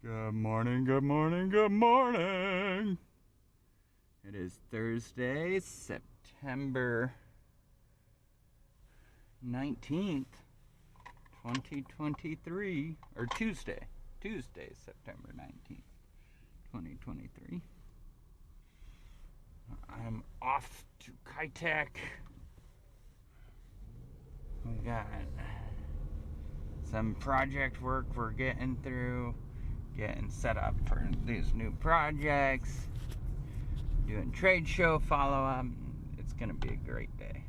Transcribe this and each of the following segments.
Good morning, good morning, good morning. It is Thursday, September 19th, 2023, or Tuesday, September 19th, 2023. I'm off to KITECH. We got some project work we're getting through, getting set up for these new projects, doing trade show follow-up. It's gonna be a great day.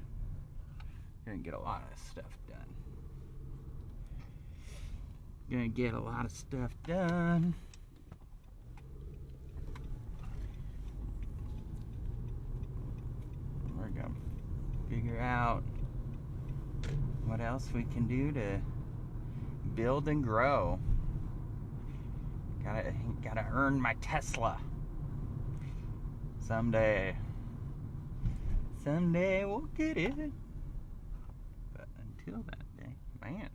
Gonna get a lot of stuff done. We're gonna figure out what else we can do to build and grow. Gotta earn my Tesla. Someday we'll get it. But until that day, man,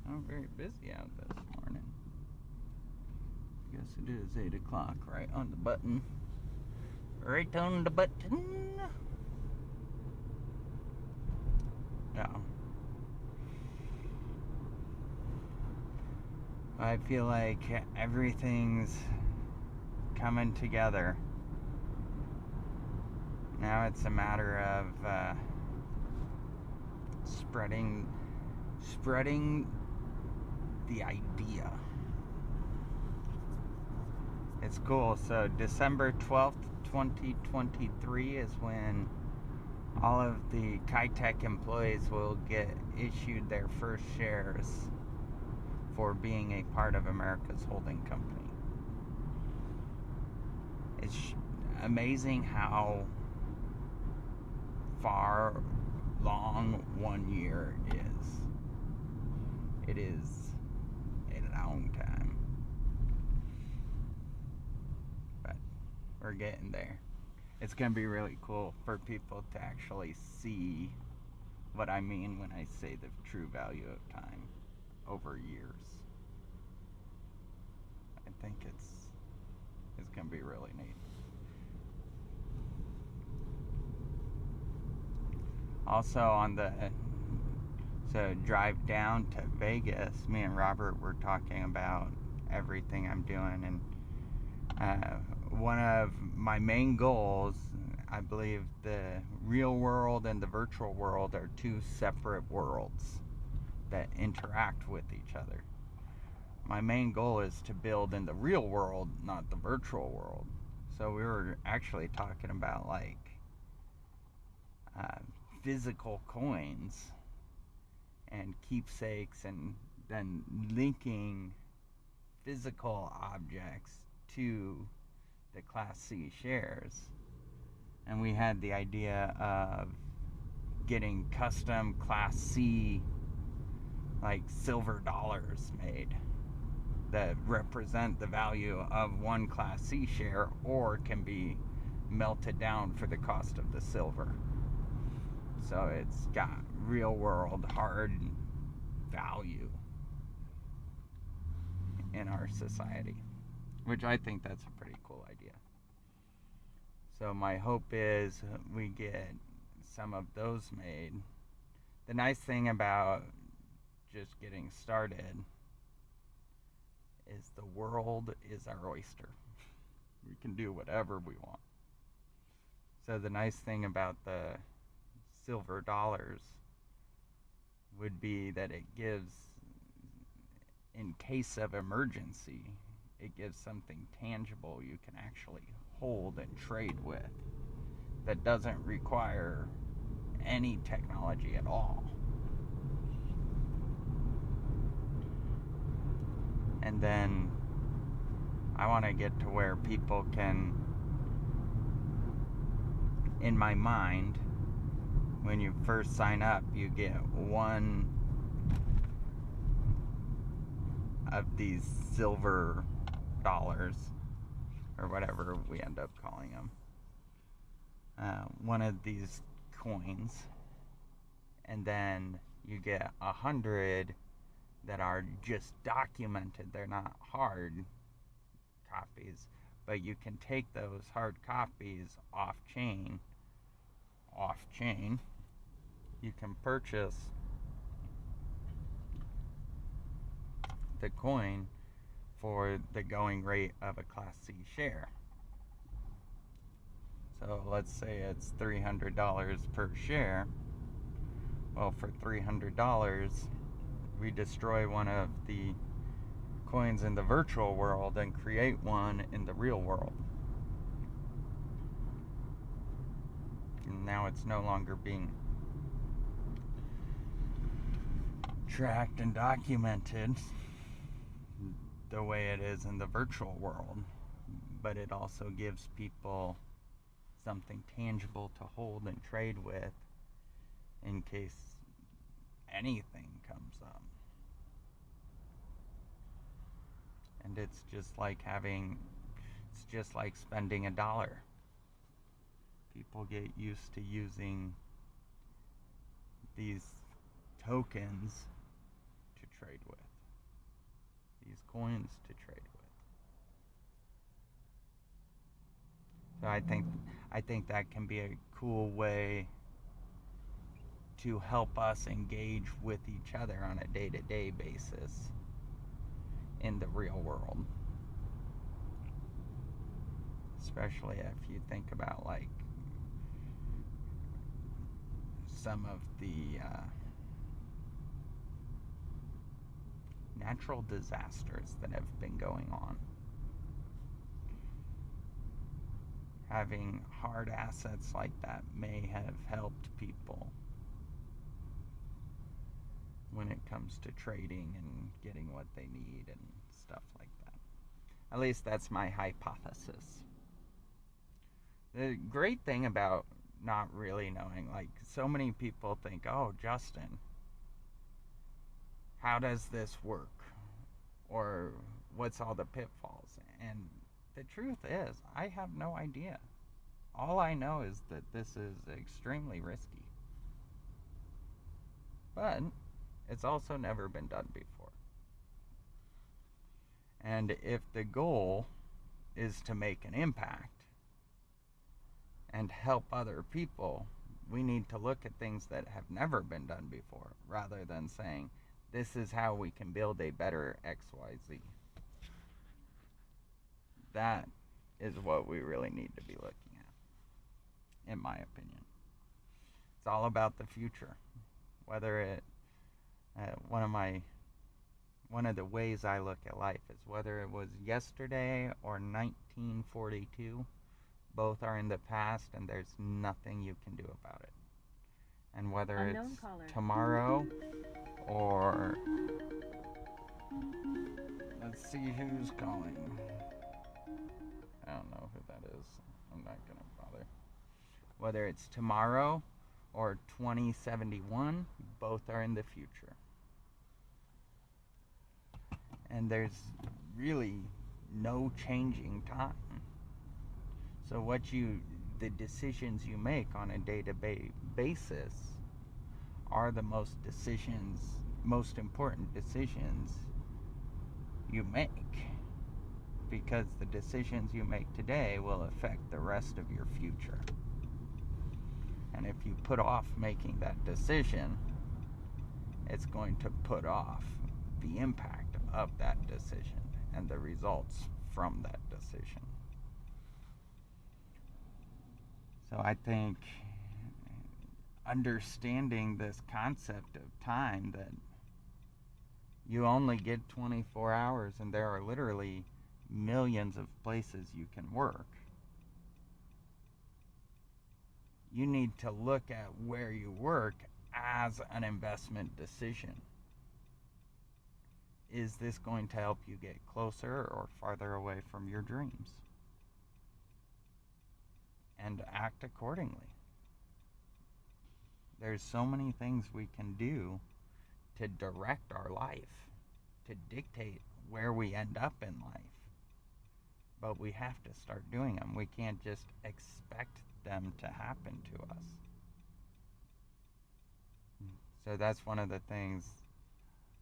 I'm very busy out this morning. Guess it is 8 o'clock, right on the button. Right on the button. Yeah. I feel like everything's coming together. Now it's a matter of spreading the idea. It's cool. So December 12th, 2023 is when all of the KITECH employees will get issued their first shares for being a part of America's holding company. It's amazing how far long 1 year is. It is a long time. But we're getting there. It's going to be really cool for people to actually see what I mean when I say the true value of time over years. I think it's going to be really neat. Also so drive down to Vegas, me and Robert were talking about everything I'm doing, and one of my main goals, I believe the real world and the virtual world are two separate worlds that interact with each other. My main goal is to build in the real world, not the virtual world. So we were actually talking about physical coins and keepsakes, and then linking physical objects to the Class C shares. And we had the idea of getting custom Class C silver dollars made that represent the value of one Class C share, or can be melted down for the cost of the silver. So it's got real world hard value in our society, which I think that's a pretty cool idea. So my hope is we get some of those made. The nice thing about just getting started is the world is our oyster. We can do whatever we want. So the nice thing about the silver dollars would be that it gives, in case of emergency, it gives something tangible you can actually hold and trade with that doesn't require any technology at all. And then I want to get to where people can, in my mind, when you first sign up, you get one of these silver dollars, or whatever we end up calling them. One of these coins, and then you get 100 that are just documented. They're not hard copies, but you can take those hard copies off chain. You can purchase the coin for the going rate of a Class C share. So let's say it's $300 per share. Well, for $300, we destroy one of the coins in the virtual world and create one in the real world. And now it's no longer being tracked and documented the way it is in the virtual world, but it also gives people something tangible to hold and trade with in case anything comes up. And it's just like spending $1. People get used to using these tokens to trade with, these coins to trade with. So I think that can be a cool way to help us engage with each other on a day-to-day basis in the real world. Especially if you think about like some of the natural disasters that have been going on. Having hard assets like that may have helped people when it comes to trading and getting what they need and stuff like that. At least that's my hypothesis. The great thing about not really knowing, like so many people think, oh, Justin, how does this work? Or what's all the pitfalls? And the truth is, I have no idea. All I know is that this is extremely risky. But it's also never been done before. And if the goal is to make an impact and help other people, we need to look at things that have never been done before, rather than saying, this is how we can build a better XYZ. That is what we really need to be looking at, in my opinion. It's all about the future. Whether it, one of the ways I look at life is whether it was yesterday or 1942, both are in the past and there's nothing you can do about it. And whether it's tomorrow or... Let's see who's calling. I don't know who that is. I'm not going to bother. Whether it's tomorrow or 2071, both are in the future. And there's really no changing time. So the decisions you make on a day-to-day basis are the most important decisions you make, because the decisions you make today will affect the rest of your future. And if you put off making that decision, it's going to put off the impact of that decision and the results from that decision. So I think understanding this concept of time, that you only get 24 hours and there are literally millions of places you can work. You need to look at where you work as an investment decision. Is this going to help you get closer or farther away from your dreams? And act accordingly. There's so many things we can do to direct our life, to dictate where we end up in life. But we have to start doing them. We can't just expect them to happen to us. So that's one of the things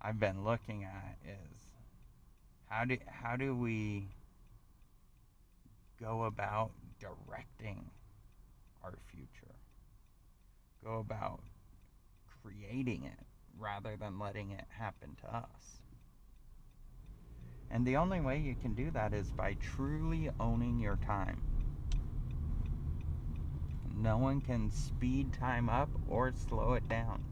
I've been looking at is how do we go about directing our future? Go about creating it rather than letting it happen to us. And the only way you can do that is by truly owning your time. No one can speed time up or slow it down.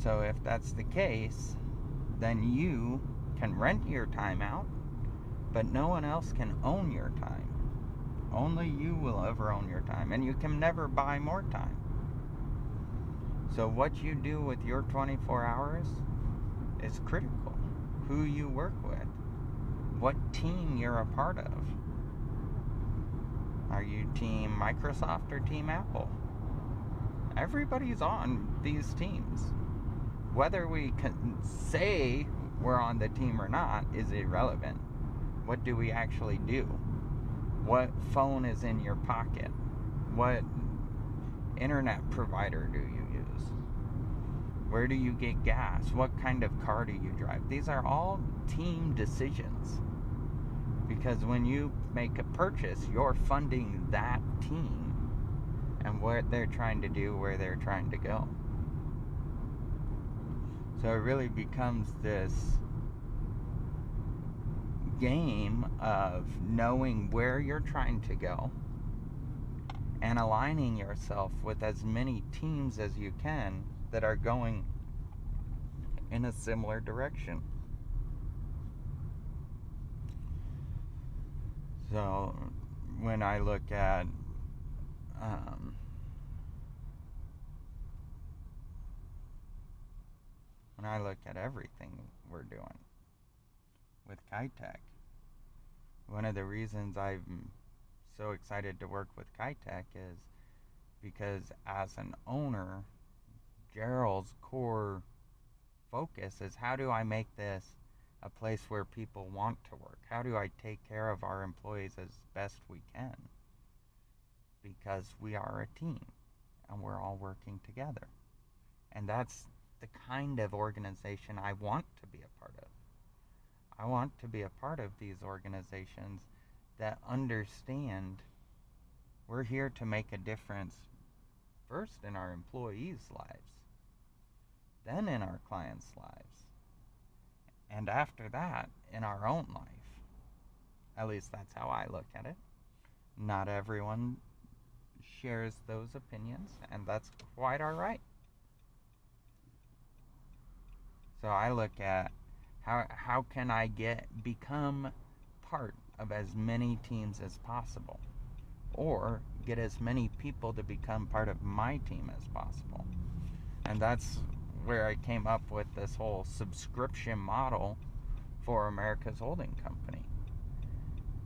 So if that's the case, then you can rent your time out, but no one else can own your time. Only you will ever own your time, and you can never buy more time. So what you do with your 24 hours is critical. Who you work with, what team you're a part of. Are you Team Microsoft or Team Apple? Everybody's on these teams. Whether we can say we're on the team or not is irrelevant. What do we actually do? What phone is in your pocket? What internet provider do you use? Where do you get gas? What kind of car do you drive? These are all team decisions. Because when you make a purchase, you're funding that team and what they're trying to do, where they're trying to go. So it really becomes this game of knowing where you're trying to go and aligning yourself with as many teams as you can that are going in a similar direction. So when I look at everything we're doing with KITECH, one of the reasons I'm so excited to work with KITECH is because as an owner, Gerald's core focus is how do I make this a place where people want to work? How do I take care of our employees as best we can? Because we are a team and we're all working together. And that's the kind of organization I want to be a part of. I want to be a part of these organizations that understand we're here to make a difference first in our employees' lives, then in our clients' lives, and after that in our own life. At least that's how I look at it. Not everyone shares those opinions, and that's quite all right. So I look at how can I become part of as many teams as possible, or get as many people to become part of my team as possible. And that's where I came up with this whole subscription model for America's holding company.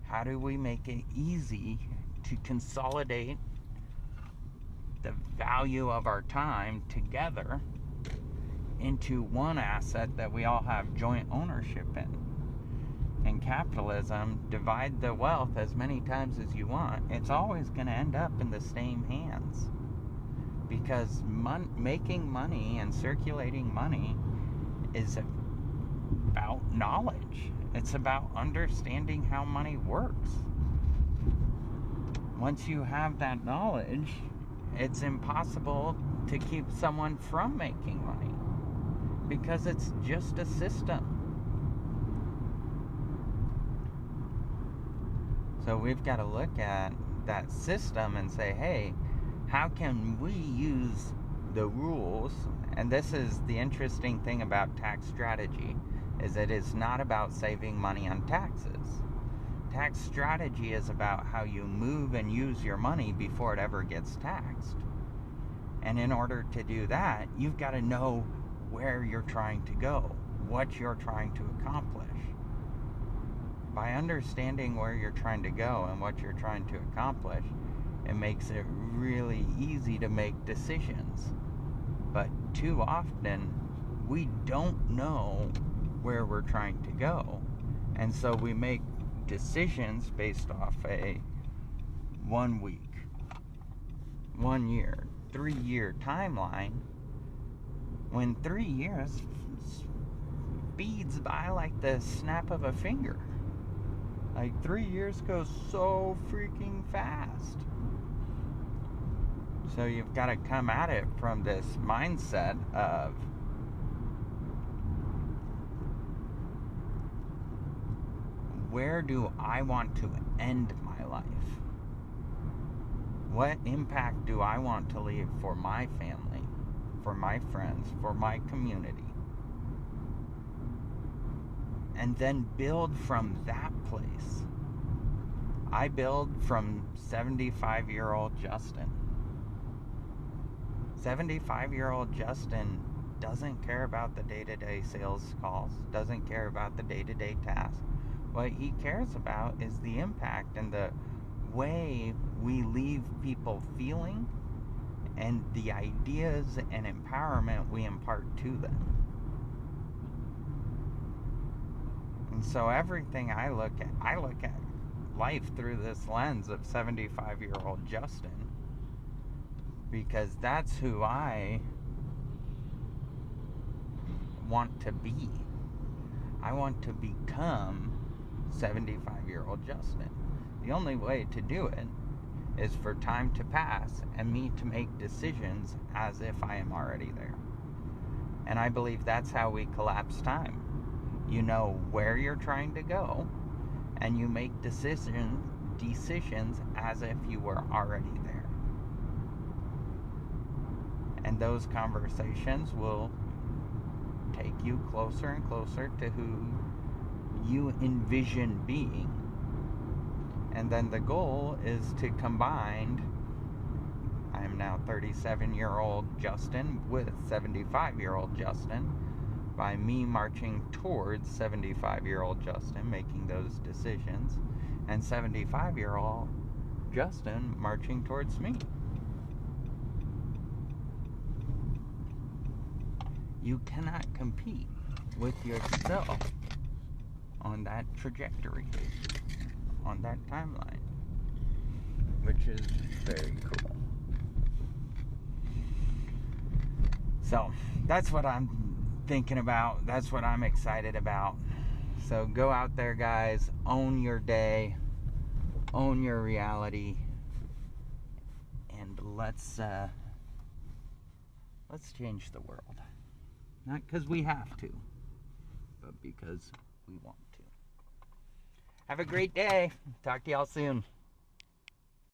How do we make it easy to consolidate the value of our time together into one asset that we all have joint ownership in? In capitalism, divide the wealth as many times as you want. It's always going to end up in the same hands. Because making money and circulating money is about knowledge. It's about understanding how money works. Once you have that knowledge, it's impossible to keep someone from making money. Because it's just a system. So we've got to look at that system and say, hey, how can we use the rules? And this is the interesting thing about tax strategy, is it is not about saving money on taxes. Tax strategy is about how you move and use your money before it ever gets taxed. And in order to do that, you've got to know where you're trying to go, what you're trying to accomplish. By understanding where you're trying to go and what you're trying to accomplish, it makes it really easy to make decisions. But too often, we don't know where we're trying to go. And so we make decisions based off a 1 week, 1 year, 3 year timeline when 3 years speeds by like the snap of a finger. Like 3 years goes so freaking fast. So you've got to come at it from this mindset of where do I want to end my life? What impact do I want to leave for my family, for my friends, for my community? And then build from that place. I build from 75-year-old Justin. 75-year-old Justin doesn't care about the day-to-day sales calls, doesn't care about the day-to-day tasks. What he cares about is the impact and the way we leave people feeling and the ideas and empowerment we impart to them. And so everything I look at life through this lens of 75-year-old Justin, because that's who I want to be. I want to become 75-year-old Justin. The only way to do it is for time to pass and me to make decisions as if I am already there. And I believe that's how we collapse time. You know where you're trying to go, and you make decisions as if you were already there. And those conversations will take you closer and closer to who you envision being. And then the goal is to combine, I am now 37-year-old Justin with 75-year-old Justin, by me marching towards 75-year-old Justin making those decisions, and 75-year-old Justin marching towards me. You cannot compete with yourself on that trajectory, on that timeline, which is very cool. So that's what I'm thinking about. That's what I'm excited about. So go out there, guys, own your day, own your reality, and let's change the world. Not because we have to, but because we want to. Have a great day. Talk to y'all soon.